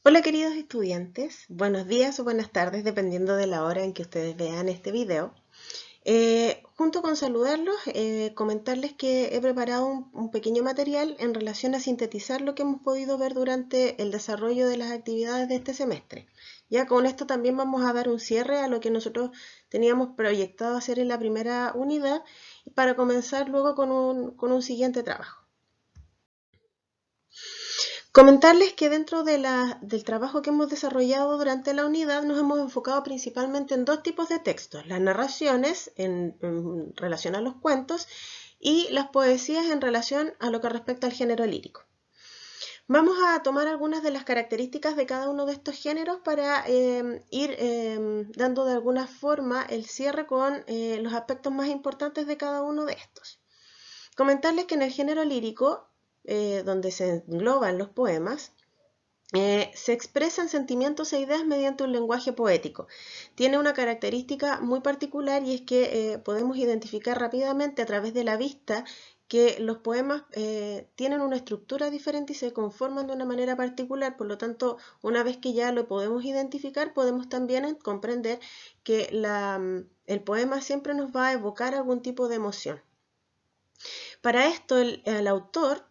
Hola queridos estudiantes, buenos días o buenas tardes dependiendo de la hora en que ustedes vean este video. Junto con saludarlos, comentarles que he preparado un pequeño material en relación a sintetizar lo que hemos podido ver durante el desarrollo de las actividades de este semestre. Ya con esto también vamos a dar un cierre a lo que nosotros teníamos proyectado hacer en la primera unidad para comenzar luego con un siguiente trabajo. Comentarles que dentro del trabajo que hemos desarrollado durante la unidad nos hemos enfocado principalmente en dos tipos de textos, las narraciones en relación a los cuentos y las poesías en relación a lo que respecta al género lírico. Vamos a tomar algunas de las características de cada uno de estos géneros para ir dando de alguna forma el cierre con los aspectos más importantes de cada uno de estos. Comentarles que en el género lírico, donde se engloban los poemas, se expresan sentimientos e ideas mediante un lenguaje poético. Tiene una característica muy particular y es que podemos identificar rápidamente a través de la vista que los poemas tienen una estructura diferente y se conforman de una manera particular, por lo tanto, una vez que ya lo podemos identificar, podemos también comprender que el poema siempre nos va a evocar algún tipo de emoción. Para esto, el autor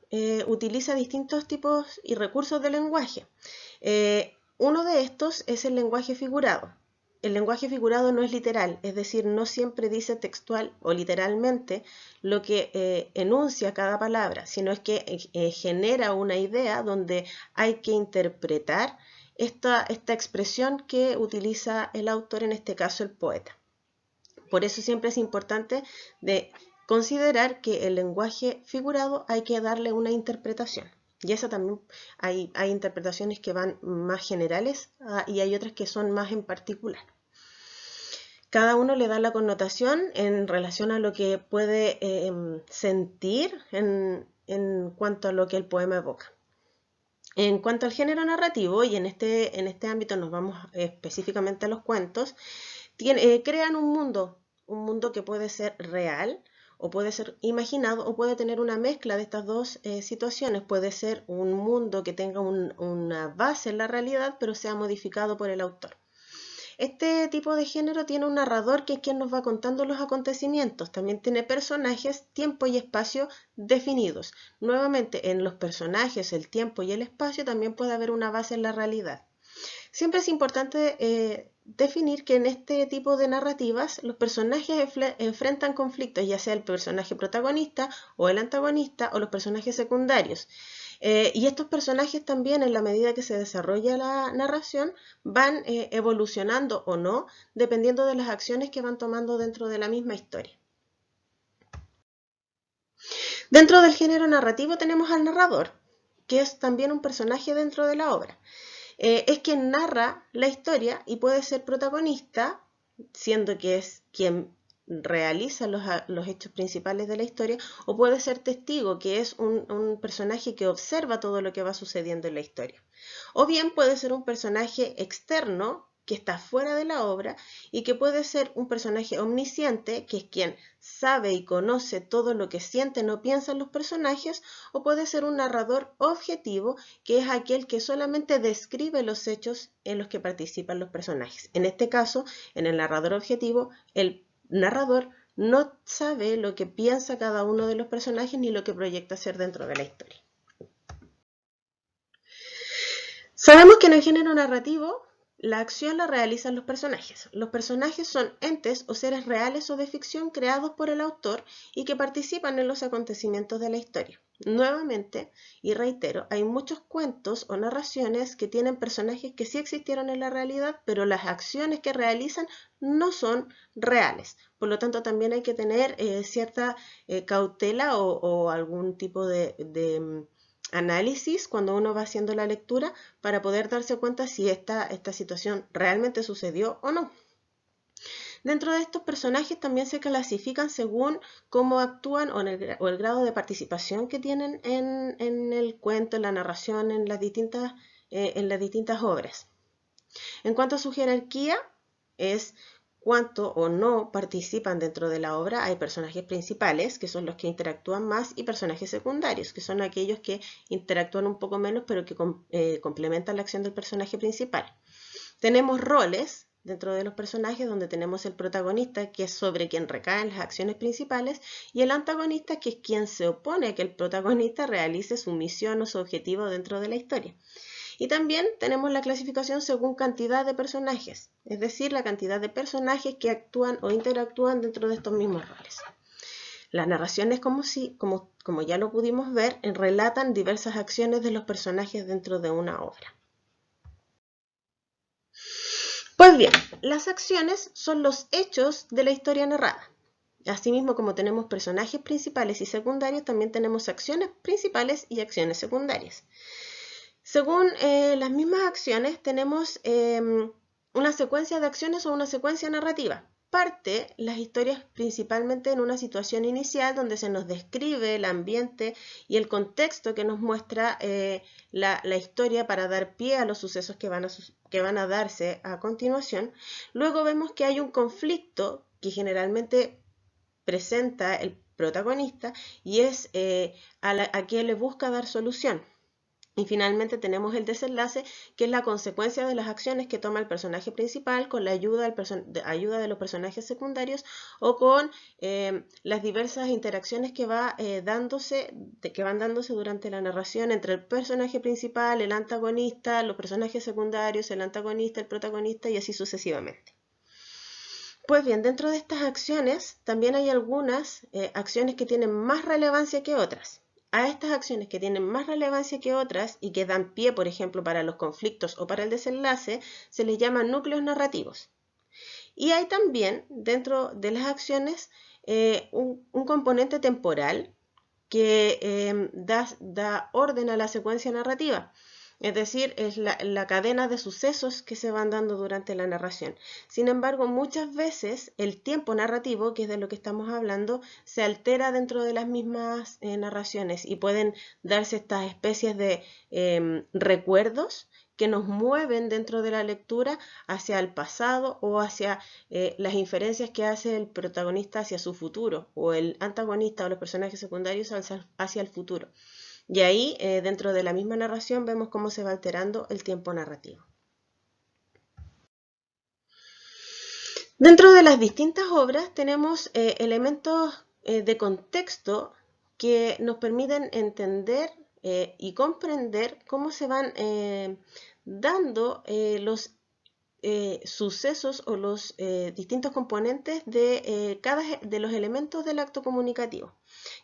utiliza distintos tipos y recursos de lenguaje. Uno de estos es el lenguaje figurado. El lenguaje figurado no es literal, es decir, no siempre dice textual o literalmente lo que enuncia cada palabra, sino es que genera una idea donde hay que interpretar esta expresión que utiliza el autor, en este caso el poeta. Por eso siempre es importante de considerar que el lenguaje figurado hay que darle una interpretación. Y esa también hay interpretaciones que van más generales y hay otras que son más en particular. Cada uno le da la connotación en relación a lo que puede sentir en cuanto a lo que el poema evoca. En cuanto al género narrativo, y en este ámbito nos vamos específicamente a los cuentos, crean un mundo que puede ser real o puede ser imaginado o puede tener una mezcla de estas dos situaciones. Puede ser un mundo que tenga una base en la realidad, pero sea modificado por el autor. Este tipo de género tiene un narrador que es quien nos va contando los acontecimientos. También tiene personajes, tiempo y espacio definidos. Nuevamente, en los personajes, el tiempo y el espacio también puede haber una base en la realidad. Siempre es importante definir que en este tipo de narrativas los personajes enfrentan conflictos, ya sea el personaje protagonista o el antagonista o los personajes secundarios. Y estos personajes también, en la medida que se desarrolla la narración, van evolucionando o no, dependiendo de las acciones que van tomando dentro de la misma historia. Dentro del género narrativo tenemos al narrador, que es también un personaje dentro de la obra. Es quien narra la historia y puede ser protagonista, siendo que es quien realiza los hechos principales de la historia, o puede ser testigo, que es un personaje que observa todo lo que va sucediendo en la historia. O bien puede ser un personaje externo que está fuera de la obra y que puede ser un personaje omnisciente, que es quien sabe y conoce todo lo que sienten o piensan los personajes, o puede ser un narrador objetivo, que es aquel que solamente describe los hechos en los que participan los personajes. En este caso, en el narrador objetivo, el narrador no sabe lo que piensa cada uno de los personajes ni lo que proyecta ser dentro de la historia. Sabemos que en el género narrativo la acción la realizan los personajes. Los personajes son entes o seres reales o de ficción creados por el autor y que participan en los acontecimientos de la historia. Nuevamente, y reitero, hay muchos cuentos o narraciones que tienen personajes que sí existieron en la realidad, pero las acciones que realizan no son reales. Por lo tanto, también hay que tener cierta cautela o algún tipo de análisis cuando uno va haciendo la lectura para poder darse cuenta si esta situación realmente sucedió o no. Dentro de estos personajes también se clasifican según cómo actúan o el grado de participación que tienen en el cuento, en la narración, en las distintas obras. En cuanto a su jerarquía, es cuánto o no participan dentro de la obra. Hay personajes principales, que son los que interactúan más, y personajes secundarios, que son aquellos que interactúan un poco menos, pero que complementan la acción del personaje principal. Tenemos roles dentro de los personajes, donde tenemos el protagonista, que es sobre quien recaen las acciones principales, y el antagonista, que es quien se opone a que el protagonista realice su misión o su objetivo dentro de la historia. Y también tenemos la clasificación según cantidad de personajes, es decir, la cantidad de personajes que actúan o interactúan dentro de estos mismos roles. Las narraciones, como ya lo pudimos ver, relatan diversas acciones de los personajes dentro de una obra. Pues bien, las acciones son los hechos de la historia narrada. Asimismo, como tenemos personajes principales y secundarios, también tenemos acciones principales y acciones secundarias. Según las mismas acciones, tenemos una secuencia de acciones o una secuencia narrativa. Parte las historias principalmente en una situación inicial donde se nos describe el ambiente y el contexto que nos muestra la historia para dar pie a los sucesos que van a darse a continuación. Luego vemos que hay un conflicto que generalmente presenta el protagonista y es a quien le busca dar solución. Y finalmente tenemos el desenlace, que es la consecuencia de las acciones que toma el personaje principal con la ayuda de los personajes secundarios o con las diversas interacciones que van dándose durante la narración entre el personaje principal, el antagonista, los personajes secundarios, el antagonista, el protagonista y así sucesivamente. Pues bien, dentro de estas acciones también hay algunas acciones que tienen más relevancia que otras. A estas acciones que tienen más relevancia que otras y que dan pie, por ejemplo, para los conflictos o para el desenlace, se les llama núcleos narrativos. Y hay también dentro de las acciones un componente temporal que da orden a la secuencia narrativa. Es decir, es la cadena de sucesos que se van dando durante la narración. Sin embargo, muchas veces el tiempo narrativo, que es de lo que estamos hablando, se altera dentro de las mismas narraciones y pueden darse estas especies de recuerdos que nos mueven dentro de la lectura hacia el pasado o hacia las inferencias que hace el protagonista hacia su futuro o el antagonista o los personajes secundarios hacia el futuro. Y ahí, dentro de la misma narración, vemos cómo se va alterando el tiempo narrativo. Dentro de las distintas obras tenemos elementos de contexto que nos permiten entender y comprender cómo se van dando los sucesos o los distintos componentes de cada de los elementos del acto comunicativo.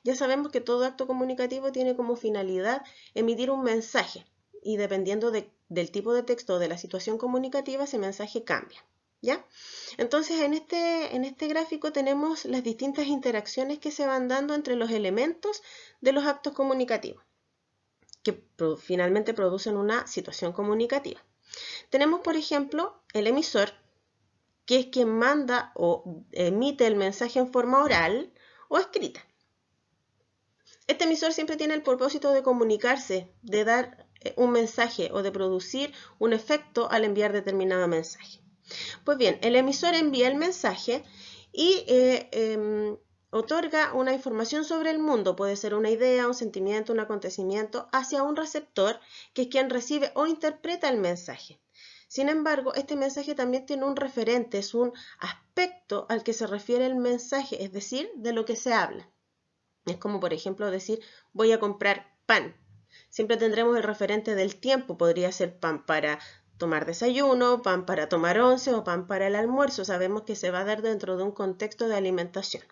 Ya sabemos que todo acto comunicativo tiene como finalidad emitir un mensaje y dependiendo del tipo de texto o de la situación comunicativa, ese mensaje cambia. ¿Ya? Entonces, en este gráfico tenemos las distintas interacciones que se van dando entre los elementos de los actos comunicativos, que finalmente producen una situación comunicativa. Tenemos, por ejemplo, el emisor, que es quien manda o emite el mensaje en forma oral o escrita. Este emisor siempre tiene el propósito de comunicarse, de dar un mensaje o de producir un efecto al enviar determinado mensaje. Pues bien, el emisor envía el mensaje y otorga una información sobre el mundo, puede ser una idea, un sentimiento, un acontecimiento, hacia un receptor que es quien recibe o interpreta el mensaje. Sin embargo, este mensaje también tiene un referente, es un aspecto al que se refiere el mensaje, es decir, de lo que se habla. Es como, por ejemplo, decir, voy a comprar pan. Siempre tendremos el referente del tiempo, podría ser pan para tomar desayuno, pan para tomar once o pan para el almuerzo. Sabemos que se va a dar dentro de un contexto de alimentación.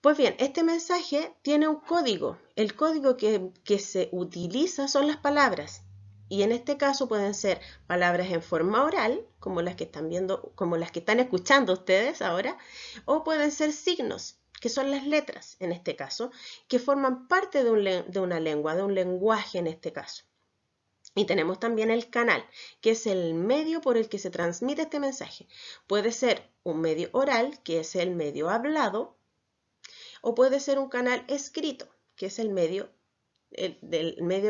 Pues bien, este mensaje tiene un código. El código que se utiliza son las palabras. Y en este caso pueden ser palabras en forma oral, como las que están viendo, como las que están escuchando ustedes ahora, o pueden ser signos, que son las letras en este caso, que forman parte de una lengua, de un lenguaje en este caso. Y tenemos también el canal, que es el medio por el que se transmite este mensaje. Puede ser un medio oral, que es el medio hablado, o puede ser un canal escrito, que es el medio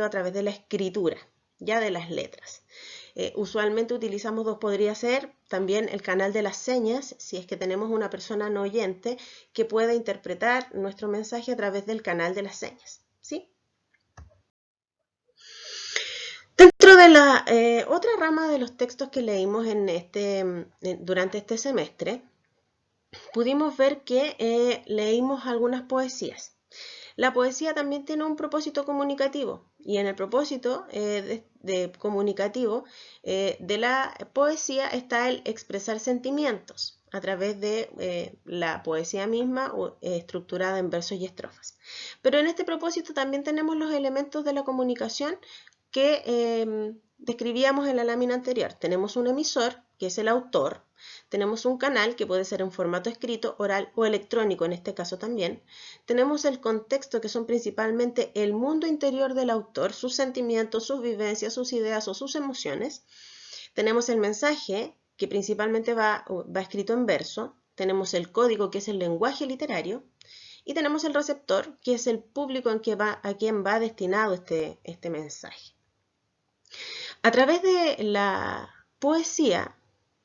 a través de la escritura, ya de las letras. Usualmente utilizamos dos, podría ser también el canal de las señas, si es que tenemos una persona no oyente que pueda interpretar nuestro mensaje a través del canal de las señas, ¿sí? Dentro de la otra rama de los textos que leímos durante este semestre, pudimos ver que leímos algunas poesías. La poesía también tiene un propósito comunicativo y en el propósito comunicativo de la poesía está el expresar sentimientos a través de la poesía misma estructurada en versos y estrofas. Pero en este propósito también tenemos los elementos de la comunicación que describíamos en la lámina anterior. Tenemos un emisor, que es el autor. Tenemos un canal, que puede ser en formato escrito, oral o electrónico, en este caso también. Tenemos el contexto, que son principalmente el mundo interior del autor, sus sentimientos, sus vivencias, sus ideas o sus emociones. Tenemos el mensaje, que principalmente va escrito en verso. Tenemos el código, que es el lenguaje literario. Y tenemos el receptor, que es el público a quien va destinado este mensaje. A través de la poesía,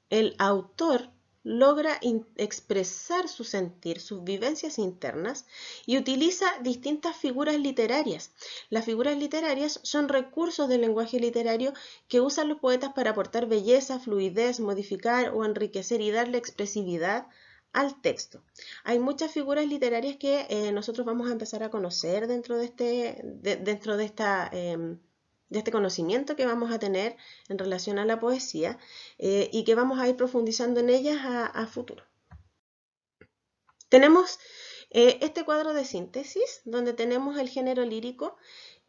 el autor logra expresar su sentir, sus vivencias internas y utiliza distintas figuras literarias. Las figuras literarias son recursos del lenguaje literario que usan los poetas para aportar belleza, fluidez, modificar o enriquecer y darle expresividad al texto. Hay muchas figuras literarias que nosotros vamos a empezar a conocer dentro de este conocimiento que vamos a tener en relación a la poesía y que vamos a ir profundizando en ellas a futuro. Tenemos este cuadro de síntesis donde tenemos el género lírico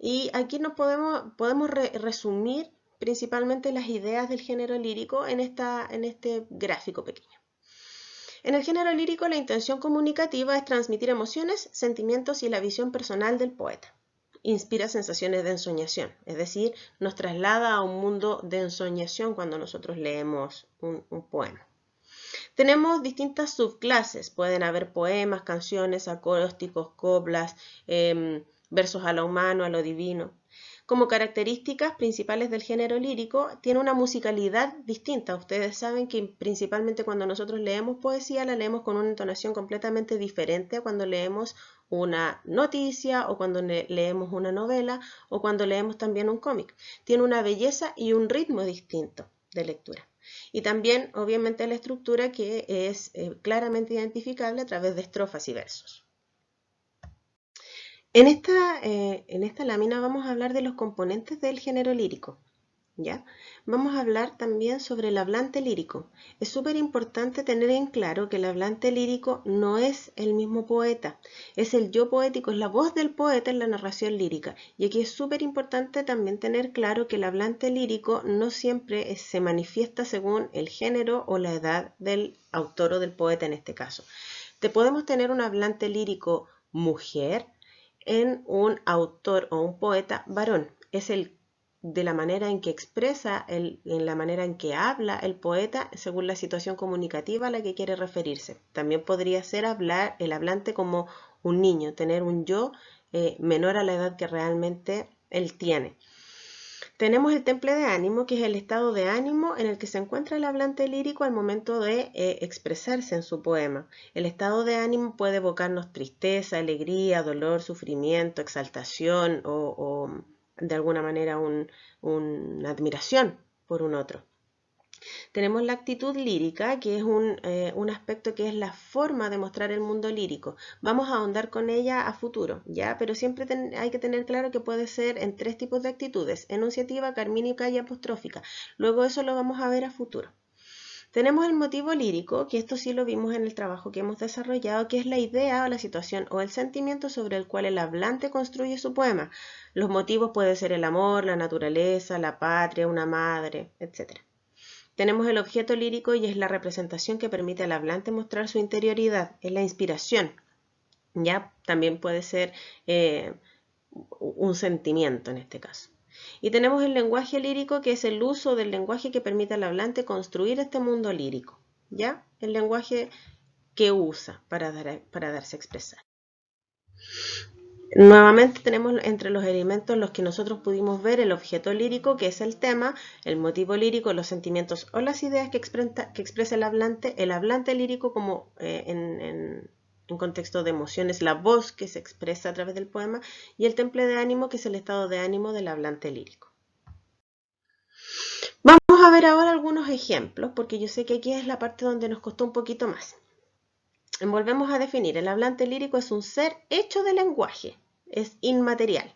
y aquí nos podemos resumir principalmente las ideas del género lírico en este gráfico pequeño. En el género lírico la intención comunicativa es transmitir emociones, sentimientos y la visión personal del poeta. Inspira sensaciones de ensoñación, es decir, nos traslada a un mundo de ensoñación cuando nosotros leemos un poema. Tenemos distintas subclases, pueden haber poemas, canciones, acrósticos, coplas, versos a lo humano, a lo divino. Como características principales del género lírico, tiene una musicalidad distinta. Ustedes saben que principalmente cuando nosotros leemos poesía, la leemos con una entonación completamente diferente a cuando leemos una noticia o cuando leemos una novela o cuando leemos también un cómic. Tiene una belleza y un ritmo distinto de lectura. Y también, obviamente, la estructura que es claramente identificable a través de estrofas y versos. En esta lámina vamos a hablar de los componentes del género lírico, ¿ya? Vamos a hablar también sobre el hablante lírico. Es súper importante tener en claro que el hablante lírico no es el mismo poeta, es el yo poético, es la voz del poeta en la narración lírica. Y aquí es súper importante también tener claro que el hablante lírico no siempre se manifiesta según el género o la edad del autor o del poeta en este caso. Podemos tener un hablante lírico mujer en un autor o un poeta varón. Es de la manera en que expresa, en la manera en que habla el poeta según la situación comunicativa a la que quiere referirse. También podría ser el hablante como un niño, tener un yo menor a la edad que realmente él tiene. Tenemos el temple de ánimo, que es el estado de ánimo en el que se encuentra el hablante lírico al momento de expresarse en su poema. El estado de ánimo puede evocarnos tristeza, alegría, dolor, sufrimiento, exaltación o de alguna manera una admiración por un otro. Tenemos la actitud lírica, que es un aspecto que es la forma de mostrar el mundo lírico. Vamos a ahondar con ella a futuro, ¿ya? Pero siempre hay que tener claro que puede ser en tres tipos de actitudes: enunciativa, carmínica y apostrófica. Luego eso lo vamos a ver a futuro. Tenemos el motivo lírico, que esto sí lo vimos en el trabajo que hemos desarrollado, que es la idea o la situación o el sentimiento sobre el cual el hablante construye su poema. Los motivos pueden ser el amor, la naturaleza, la patria, una madre, etc. Tenemos el objeto lírico y es la representación que permite al hablante mostrar su interioridad, es la inspiración. Ya también puede ser un sentimiento en este caso. Y tenemos el lenguaje lírico, que es el uso del lenguaje que permite al hablante construir este mundo lírico. ¿Ya? El lenguaje que usa para darse a expresar. Nuevamente tenemos entre los elementos los que nosotros pudimos ver el objeto lírico, que es el tema, el motivo lírico, los sentimientos o las ideas que expresa el hablante lírico como en contexto de emociones, la voz que se expresa a través del poema, y el temple de ánimo, que es el estado de ánimo del hablante lírico. Vamos a ver ahora algunos ejemplos, porque yo sé que aquí es la parte donde nos costó un poquito más. Volvemos a definir, el hablante lírico es un ser hecho de lenguaje, es inmaterial,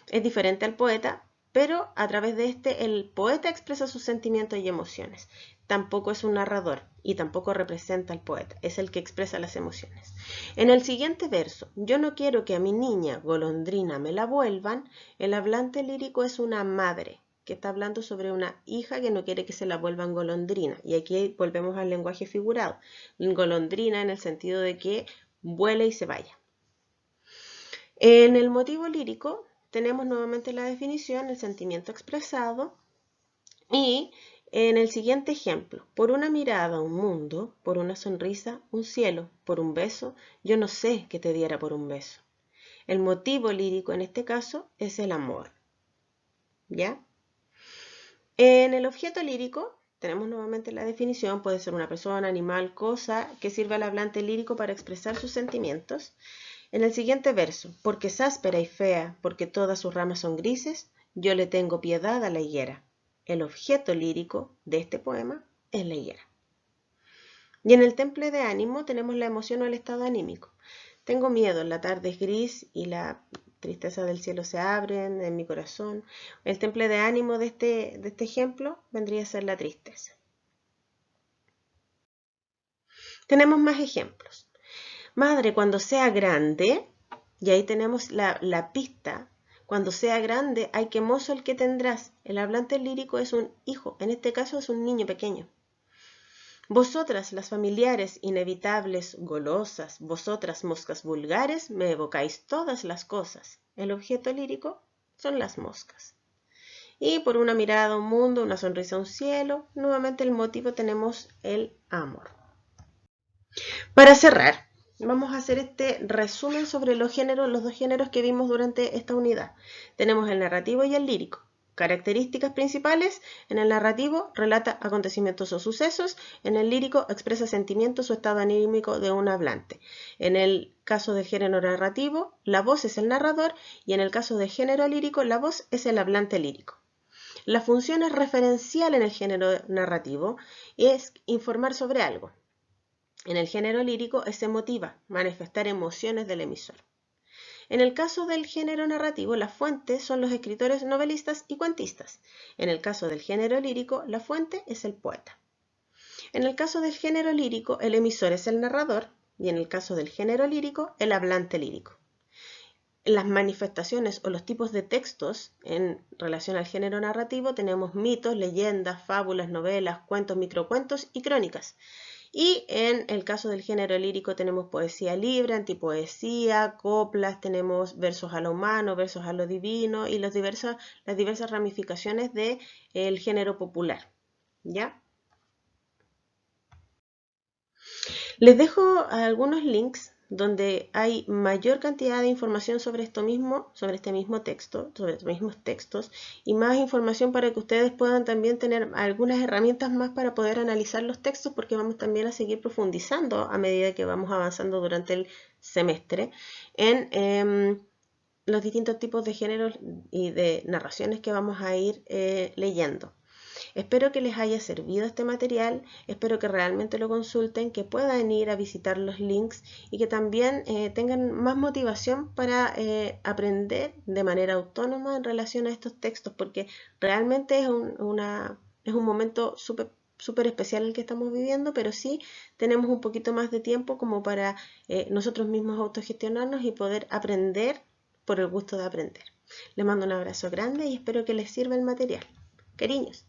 es diferente al poeta, pero a través de este el poeta expresa sus sentimientos y emociones. Tampoco es un narrador y tampoco representa al poeta, es el que expresa las emociones. En el siguiente verso, yo no quiero que a mi niña golondrina me la vuelvan, el hablante lírico es una madre que está hablando sobre una hija que no quiere que se la vuelvan golondrina. Y aquí volvemos al lenguaje figurado. Golondrina en el sentido de que vuele y se vaya. En el motivo lírico tenemos nuevamente la definición, el sentimiento expresado. Y en el siguiente ejemplo, por una mirada un mundo, por una sonrisa un cielo, por un beso, yo no sé qué te diera por un beso. El motivo lírico en este caso es el amor. ¿Ya? En el objeto lírico tenemos nuevamente la definición, puede ser una persona, animal, cosa, que sirve al hablante lírico para expresar sus sentimientos. En el siguiente verso, porque es áspera y fea, porque todas sus ramas son grises, yo le tengo piedad a la higuera. El objeto lírico de este poema es la higuera. Y en el temple de ánimo tenemos la emoción o el estado anímico. Tengo miedo, la tarde es gris y la tristeza del cielo se abren en mi corazón. El temple de ánimo de este ejemplo vendría a ser la tristeza. Tenemos más ejemplos. Madre, cuando sea grande, y ahí tenemos la pista, cuando sea grande, ay, qué mozo el que tendrás. El hablante lírico es un hijo, en este caso es un niño pequeño. Vosotras, las familiares, inevitables, golosas, vosotras, moscas vulgares, me evocáis todas las cosas. El objeto lírico son las moscas. Y por una mirada a un mundo, una sonrisa a un cielo, nuevamente el motivo tenemos el amor. Para cerrar, vamos a hacer este resumen sobre los dos géneros que vimos durante esta unidad. Tenemos el narrativo y el lírico. Características principales: en el narrativo relata acontecimientos o sucesos, en el lírico expresa sentimientos o estado anímico de un hablante. En el caso del género narrativo, la voz es el narrador, y en el caso del género lírico, la voz es el hablante lírico. La función es referencial en el género narrativo y es informar sobre algo. En el género lírico es emotiva, manifestar emociones del emisor. En el caso del género narrativo, la fuente son los escritores novelistas y cuentistas. En el caso del género lírico, la fuente es el poeta. En el caso del género lírico, el emisor es el narrador, y en el caso del género lírico, el hablante lírico. Las manifestaciones o los tipos de textos en relación al género narrativo tenemos mitos, leyendas, fábulas, novelas, cuentos, microcuentos y crónicas. Y en el caso del género lírico tenemos poesía libre, antipoesía, coplas, tenemos versos a lo humano, versos a lo divino y las diversas ramificaciones del género popular. ¿Ya? Les dejo algunos links donde hay mayor cantidad de información sobre este mismo texto, sobre estos mismos textos, y más información para que ustedes puedan también tener algunas herramientas más para poder analizar los textos, porque vamos también a seguir profundizando a medida que vamos avanzando durante el semestre en los distintos tipos de géneros y de narraciones que vamos a ir leyendo. Espero que les haya servido este material, espero que realmente lo consulten, que puedan ir a visitar los links y que también tengan más motivación para aprender de manera autónoma en relación a estos textos, porque realmente es un momento súper especial el que estamos viviendo, pero sí tenemos un poquito más de tiempo como para nosotros mismos autogestionarnos y poder aprender por el gusto de aprender. Les mando un abrazo grande y espero que les sirva el material. Cariños.